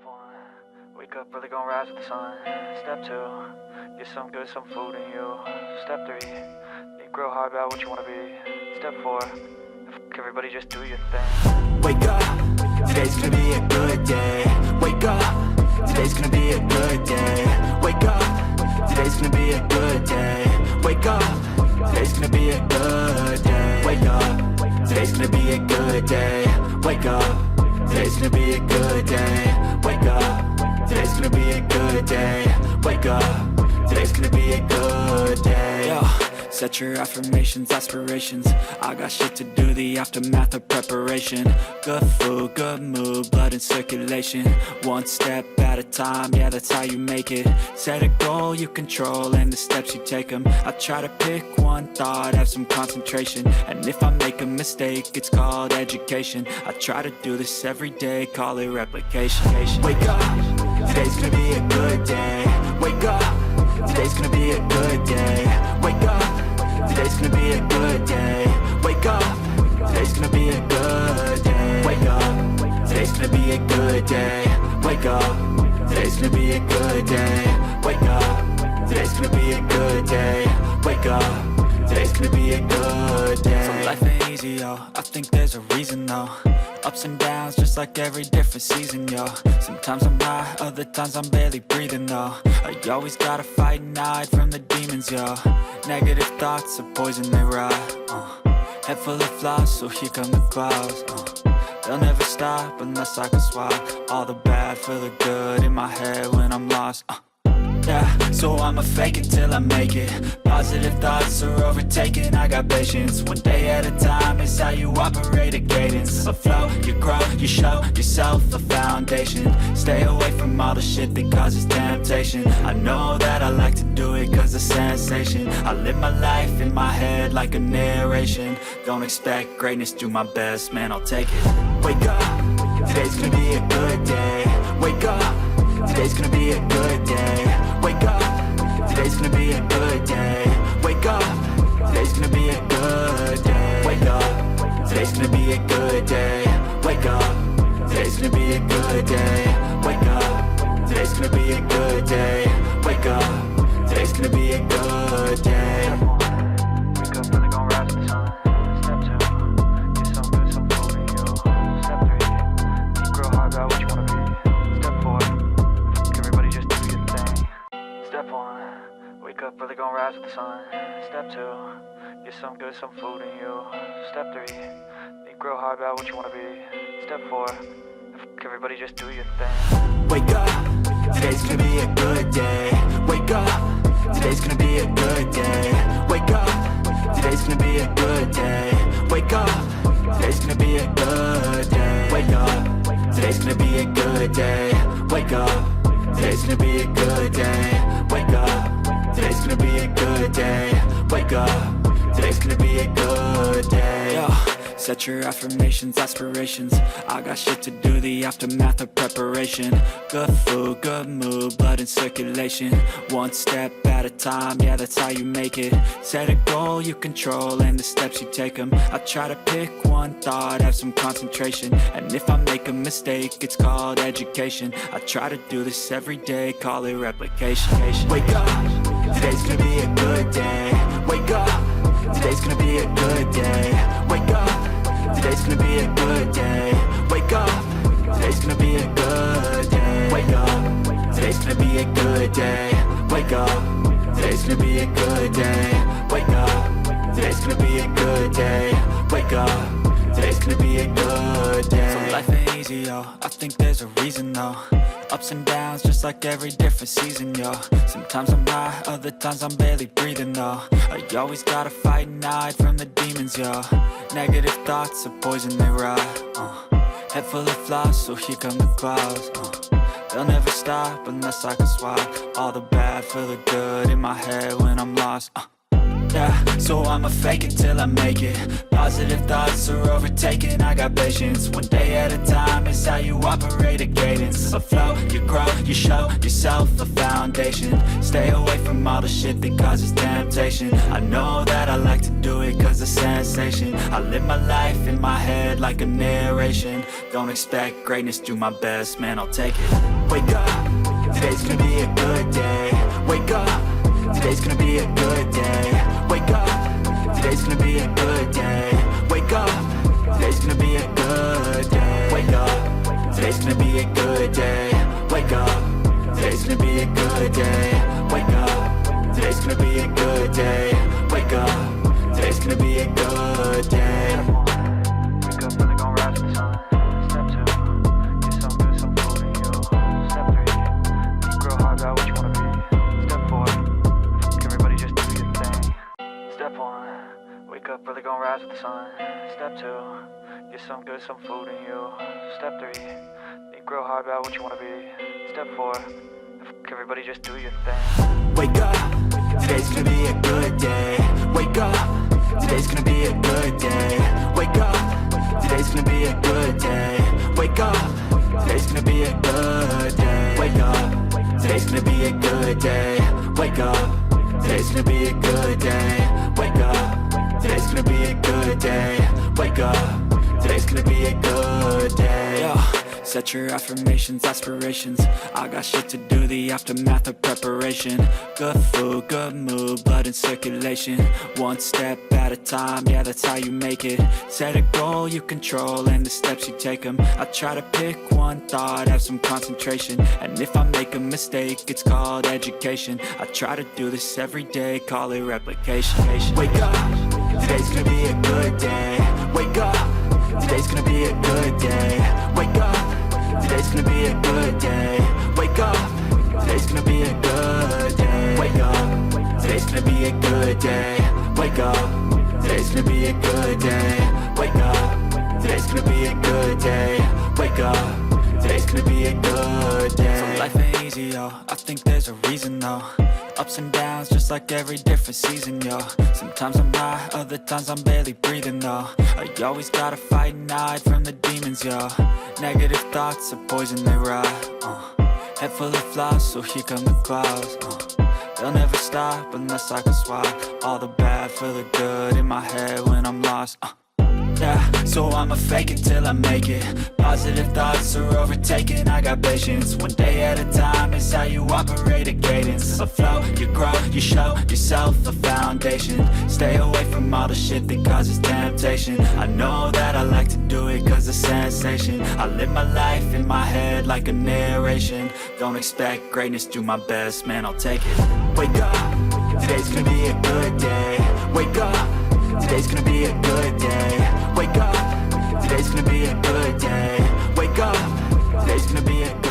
Step one, wake up early, gonna rise with the sun. Step two, get some good, some food in you. Step three, think real hard about what you wanna be. Step four, everybody just do your thing. Wake up, today's gonna be a good day. Wake up, today's gonna be a good day. Wake up, today's gonna be a good day. Wake up, today's gonna be a good day. Wake up, today's gonna be a good day. Wake up, today's gonna be a good day. Wake up, today's gonna be a good day. Wake up, today's gonna be a good day. Yo, set your affirmations, aspirations. I got shit to do, the aftermath of preparation. Good food, good mood, blood in circulation. One step at a time, yeah, that's how you make it. Set a goal you control and the steps you take them. I try to pick one thought, have some concentration. And if I make a mistake, it's called education. I try to do this every day, call it replication. Wake up, today's gonna be a good day. Wake up, today's gonna be a good day. Wake up, today's gonna be a good day. Wake up, today's gonna be a good day. Wake up, today's gonna be a good day. Wake up, today's gonna be a good day. Wake up, today's gonna be a good day. Wake up, today's gonna be a good day. So life ain't easy, yo, I think there's a reason though. Ups and downs, just like every different season, yo. Sometimes I'm high, other times I'm barely breathing, though. I always gotta fight and hide from the demons, yo. Negative thoughts are poison, they ride, Head full of flies, so here come the clouds, They'll never stop unless I can swap all the bad for the good in my head when I'm lost, Yeah, so I'ma fake it till I make it. Positive thoughts are overtaken, I got patience. One day at a time is how you operate a cadence. A flow, you grow, you show yourself a foundation. Stay away from all the shit that causes temptation. I know that I like to do it cause it's sensation. I live my life in my head like a narration. Don't expect greatness, do my best, man, I'll take it. Wake up, today's gonna be a good day. Wake up, today's gonna be a good day. Wake up, today's gonna be a good day. Wake up, today's gonna be a good day. Wake up, today's gonna be a good day. Wake up, today's gonna be a good day. Wake up, today's gonna be a good day. Wake up, today's gonna be a good day. Wake up early, gonna rise with the sun. Step two, get some good, some food in you. Step three, think real hard about what you wanna be. Step four, everybody just do your thing. Step one, wake up early, gonna rise with the sun. Step two, get some good, some food in you. Step three, think real hard about what you wanna be. Step four, everybody just do your thing. Wake up, today's gonna be a good day. Wake up, today's gonna be a good day. Wake up, today's gonna be a good day. Wake up, today's gonna be a good day. Wake up, today's gonna be a good day. Wake up, today's gonna be a good day. Wake up, today's gonna be a good day. Wake up, today's gonna be a good day. Yo, set your affirmations, aspirations. I got shit to do, the aftermath of preparation. Good food, good mood, blood in circulation. One step at a time, yeah, that's how you make it. Set a goal you control and the steps you take them. I try to pick one thought, have some concentration. And if I make a mistake, it's called education. I try to do this every day, call it replication. Wake up, today's gonna be a good day. Wake up, today's gonna be a good day. Wake up, today's gonna be a good day. Wake up, today's gonna be a good day. Wake up, today's gonna be a good day. Wake up, today's gonna be a good day. Wake up, today's gonna be a good day. Wake up, today's gonna be a good day. So life ain't easy, yo, I think there's a reason though. Ups and downs, just like every different season, yo. Sometimes I'm high, other times I'm barely breathing, though. I always gotta fight and hide from the demons, yo. Negative thoughts are poison, they ride, Head full of flies, so here come the clouds, They'll never stop unless I can swap all the bad for the good in my head when I'm lost, Yeah, so I'ma fake it till I make it. Positive thoughts are overtaken, I got patience. One day at a time is how you operate a cadence. A flow, you grow, you show yourself a foundation. Stay away from all the shit that causes temptation. I know that I like to do it cause it's sensation. I live my life in my head like a narration. Don't expect greatness, do my best, man, I'll take it. Wake up, today's gonna be a good day. Wake up, today's gonna be a good day. Wake up, today's gonna be a good day. Wake up, today's gonna be a good day. Wake up, today's gonna be a good day. Wake up, today's gonna be a good day. Wake up, today's gonna be a good day. Wake up, today's gonna be a good day. Wake up, really gon' rise with the sun. Step 2, get some good, some food in you. Step 3, think real hard about what you wanna be. Step 4, everybody just do your thing. Step 1, wake up, really gon' rise with the sun. Step 2, get some good, some food in you. Step 3, think real hard about what you wanna be. Step 4, everybody just do your thing. Wake up, today's gonna be a good day. Wake up, today's gonna be a good day. Wake up, today's gonna be a good day. Wake up, today's gonna be a good day. Wake up, today's gonna be a good day. Wake up, today's gonna be a good day. Wake up, today's gonna be a good day. Wake up, today's gonna be a good day. Yo. Set your affirmations, aspirations. I got shit to do, the aftermath of preparation. Good food, good mood, blood in circulation. One step at a time, yeah, that's how you make it. Set a goal you control and the steps you take them. I try to pick one thought, have some concentration. And if I make a mistake, it's called education. I try to do this every day, call it replication. Wake up, today's gonna be a good day. Wake up, today's gonna be a good day. Wake up, today's gonna be a good day. Wake up, today's gonna be a good day. Wake up, today's gonna be a good day. Wake up, today's gonna be a good day. Wake up, today's gonna be a good day. Wake up, today's gonna be a good day. So life ain't easy, yo, I think there's a reason though. Ups and downs, just like every different season, yo. Sometimes I'm high, other times I'm barely breathing, though. I always gotta fight and hide from the demons, yo. Negative thoughts are poison, they rot. Head full of flies, so here come the clouds. They'll never stop unless I can swap all the bad for the good in my head when I'm lost. Yeah, so I'ma fake it till I make it. Positive thoughts are overtaken, I got patience. One day at a time is how you operate a cadence. A flow, you grow, you show yourself a foundation. Stay away from all the shit that causes temptation. I know that I like to do it cause it's sensation. I live my life in my head like a narration. Don't expect greatness, do my best, man, I'll take it. Wake up, today's gonna be a good day. Wake up, today's gonna be a good day. Wake up, today's gonna be a good day. Wake up, today's gonna be a good day.